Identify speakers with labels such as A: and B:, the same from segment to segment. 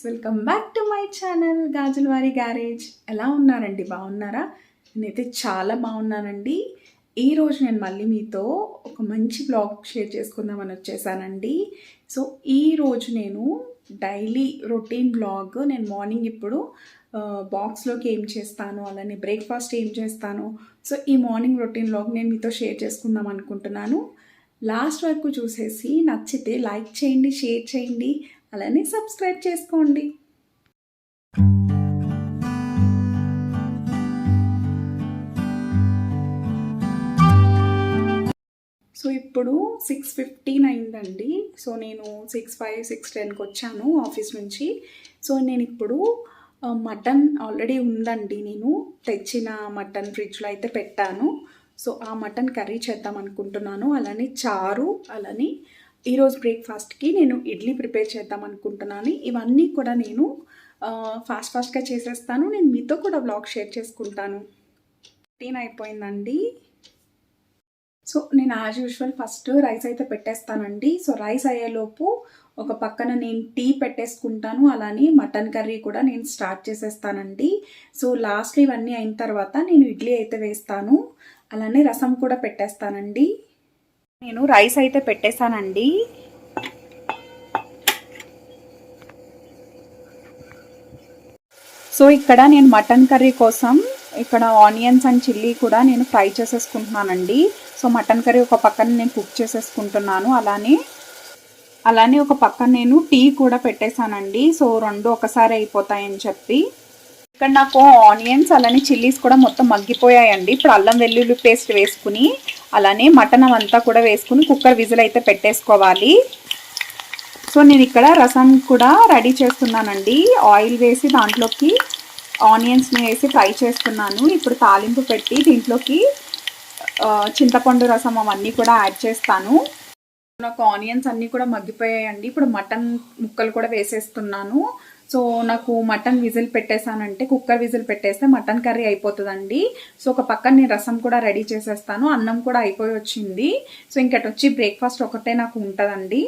A: Welcome back to my channel Gajulavari garage. ఎలా ఉన్నారండి? బాగున్నారా? నేనైతే చాలా బాగున్నానండి. ఈరోజు నేను మళ్ళీ మీతో ఒక మంచి బ్లాగ్ షేర్ చేసుకుందామని వచ్చేసానండి. సో ఈరోజు నేను డైలీ రొటీన్ బ్లాగ్, నేను మార్నింగ్ ఇప్పుడు బాక్స్లోకి ఏం చేస్తాను, అలానే బ్రేక్ఫాస్ట్ ఏం చేస్తాను, సో ఈ మార్నింగ్ రొటీన్ బ్లాగ్ నేను మీతో షేర్ చేసుకుందాం అనుకుంటున్నాను. లాస్ట్ వరకు చూసేసి నచ్చితే లైక్ చేయండి, షేర్ చేయండి, అలానే సబ్స్క్రైబ్ చేసుకోండి. సో ఇప్పుడు 6:15 అయిందండి. సో నేను 6:05, 6:10కి వచ్చాను ఆఫీస్ నుంచి. సో నేను ఇప్పుడు మటన్ ఆల్రెడీ ఉందండి, నేను తెచ్చిన మటన్ ఫ్రిడ్జ్లో అయితే పెట్టాను. సో ఆ మటన్ కర్రీ చేద్దాం అనుకుంటున్నాను. అలానే చారు, అలానే ఈరోజు బ్రేక్ఫాస్ట్కి నేను ఇడ్లీ ప్రిపేర్ చేద్దాం అనుకుంటున్నాను. ఇవన్నీ కూడా నేను ఫాస్ట్గా చేసేస్తాను. నేను మీతో కూడా వ్లాగ్ షేర్ చేసుకుంటాను. 15 అయిపోయిందండి. సో నేను యాజ్ యూజువల్ ఫస్ట్ రైస్ అయితే పెట్టేస్తానండి. సో రైస్ అయ్యేలోపు ఒక పక్కన నేను టీ పెట్టేసుకుంటాను. అలానే మటన్ కర్రీ కూడా నేను స్టార్ట్ చేసేస్తానండి. సో లాస్ట్లో ఇవన్నీ అయిన తర్వాత నేను ఇడ్లీ అయితే వేస్తాను. అలానే రసం కూడా పెట్టేస్తానండి. నేను రైస్ అయితే పెట్టేశానండి. సో ఇక్కడ నేను మటన్ కర్రీ కోసం ఇక్కడ ఆనియన్స్ అండ్ చిల్లీ కూడా నేను ఫ్రై చేసేసుకుంటున్నానండి. సో మటన్ కర్రీ ఒక పక్కన నేను కుక్ చేసేసుకుంటున్నాను. అలానే ఒక పక్కన నేను టీ కూడా పెట్టేశానండి. సో రెండు ఒకసారి అయిపోతాయని చెప్పి ఇక్కడ నాకు ఆనియన్స్ అలానే చిల్లీస్ కూడా మొత్తం మగ్గిపోయాయండి. ఇప్పుడు అల్లం వెల్లుల్లి పేస్ట్ వేసుకుని అలానే మటన్ అవంతా కూడా వేసుకుని కుక్కర్ విజిల్ అయితే పెట్టేసుకోవాలి. సో నేను ఇక్కడ రసం కూడా రెడీ చేస్తున్నానండి. ఆయిల్ వేసి దాంట్లోకి ఆనియన్స్ని వేసి ఫ్రై చేస్తున్నాను. ఇప్పుడు తాలింపు పెట్టి దీంట్లోకి చింతపండు రసం అవన్నీ కూడా యాడ్ చేస్తాను. నాకు ఆనియన్స్ అన్నీ కూడా మగ్గిపోయాయండి. ఇప్పుడు మటన్ ముక్కలు కూడా వేసేస్తున్నాను. సో నాకు మటన్ విజిల్ పెట్టేశానంటే, కుక్కర్ విజిల్ పెట్టేస్తే మటన్ కర్రీ అయిపోతుందండి. సో ఒక పక్కన నేను రసం కూడా రెడీ చేసేస్తాను. అన్నం కూడా అయిపోయి వచ్చింది. సో ఇంకటి వచ్చి బ్రేక్ఫాస్ట్ ఒకటే నాకు ఉంటుందండి.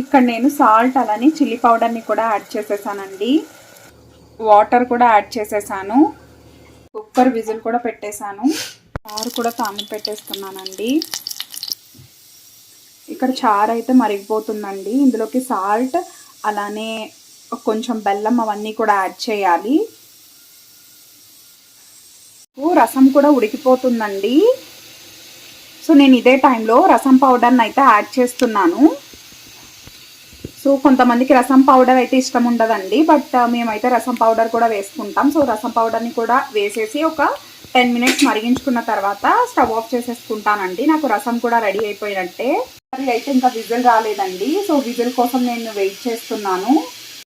A: ఇక్కడ నేను సాల్ట్ అలానే చిల్లీ పౌడర్ని కూడా యాడ్ చేసేసానండి. వాటర్ కూడా యాడ్ చేసేసాను. కుక్కర్ విజిల్ కూడా పెట్టేశాను. చారు కూడా తామి పెట్టేస్తున్నానండి. ఇక్కడ చారు అయితే మరిగిపోతుందండి. ఇందులోకి సాల్ట్ అలానే కొంచెం బెల్లం అవన్నీ కూడా యాడ్ చేయాలి. రసం కూడా ఉడికిపోతుందండి. సో నేను ఇదే టైంలో రసం పౌడర్ని అయితే యాడ్ చేస్తున్నాను. సో కొంతమందికి రసం పౌడర్ అయితే ఇష్టం ఉండదండి, బట్ మేమైతే రసం పౌడర్ కూడా వేసుకుంటాం. సో రసం పౌడర్ని కూడా వేసేసి ఒక 10 మినిట్స్ మరిగించుకున్న తర్వాత స్టవ్ ఆఫ్ చేసేసుకుంటానండి. నాకు రసం కూడా రెడీ అయిపోయినట్టే. కర్రీ అయితే ఇంకా విజిల్ రాలేదండి. సో విజిల్ కోసం నేను వెయిట్ చేస్తున్నాను.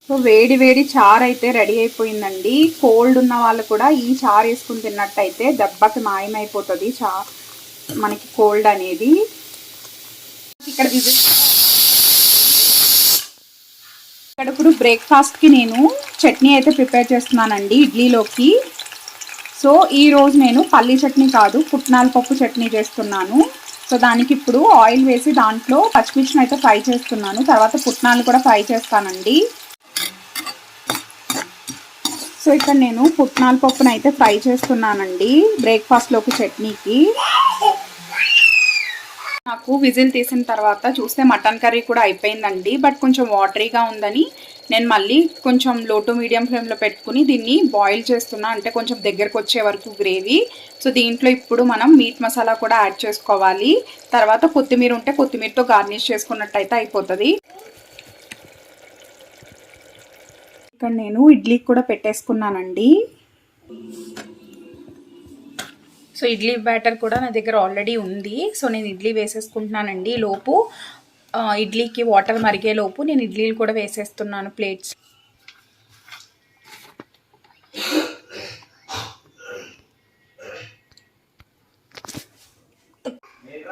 A: సో వేడి వేడి చారు అయితే రెడీ అయిపోయిందండి. కోల్డ్ ఉన్న వాళ్ళు కూడా ఈ చారు వేసుకుని తిన్నట్టయితే దెబ్బకి మాయమైపోతుంది మనకి కోల్డ్ అనేది. ఇక్కడ విజిల్ ఇక్కడ ఇప్పుడు బ్రేక్ఫాస్ట్కి నేను చట్నీ అయితే ప్రిపేర్ చేస్తున్నానండి ఇడ్లీలోకి. సో ఈరోజు నేను పల్లీ చట్నీ కాదు, పుట్నాల పప్పు చట్నీ చేస్తున్నాను. సో దానికి ఇప్పుడు ఆయిల్ వేసి దాంట్లో పచ్చిమిర్చిని అయితే ఫ్రై చేస్తున్నాను. తర్వాత పుట్నాలు కూడా ఫ్రై చేస్తానండి. సో ఇక్కడ నేను పుట్నాల పప్పును అయితే ఫ్రై చేస్తున్నానండి బ్రేక్ఫాస్ట్లోకి చట్నీకి. నాకు విజిల్ తీసిన తర్వాత చూస్తే మటన్ కర్రీ కూడా అయిపోయిందండి. బట్ కొంచెం వాటరీగా ఉందని నేను మళ్ళీ కొంచెం లో టు మీడియం ఫ్లేమ్లో పెట్టుకుని దీన్ని బాయిల్ చేస్తున్నా, అంటే కొంచెం దగ్గరకు వచ్చే వరకు గ్రేవీ. సో దీంట్లో ఇప్పుడు మనం మీట్ మసాలా కూడా యాడ్ చేసుకోవాలి. తర్వాత కొత్తిమీర ఉంటే కొత్తిమీరతో గార్నిష్ చేసుకున్నట్టయితే అయిపోతుంది. ఇక్కడ నేను ఇడ్లీకి కూడా పెట్టేసుకున్నానండి. సో ఇడ్లీ బ్యాటర్ కూడా నా దగ్గర ఆల్రెడీ ఉంది. సో నేను ఇడ్లీ వేసేసుకుంటున్నానండి. లోపు ఇడ్లీకి వాటర్ మరిగే లోపు నేను ఇడ్లీలు కూడా వేసేస్తున్నాను ప్లేట్స్.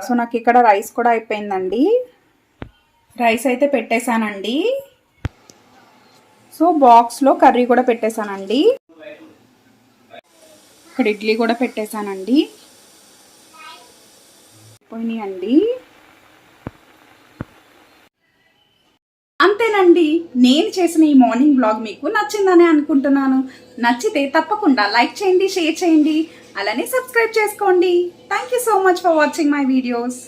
A: సో నాకు ఇక్కడ రైస్ కూడా అయిపోయిందండి. రైస్ అయితే పెట్టేశానండి. సో బాక్స్లో కర్రీ కూడా పెట్టేశానండి. ఇక్కడ ఇడ్లీ కూడా పెట్టేశానండి. పోయినాయండి. అంతేనండి, నేను చేసిన ఈ మార్నింగ్ బ్లాగ్ మీకు నచ్చిందని అనుకుంటున్నాను. నచ్చితే తప్పకుండా లైక్ చేయండి, షేర్ చేయండి, అలానే సబ్స్క్రైబ్ చేసుకోండి. Thank you so much for watching my videos.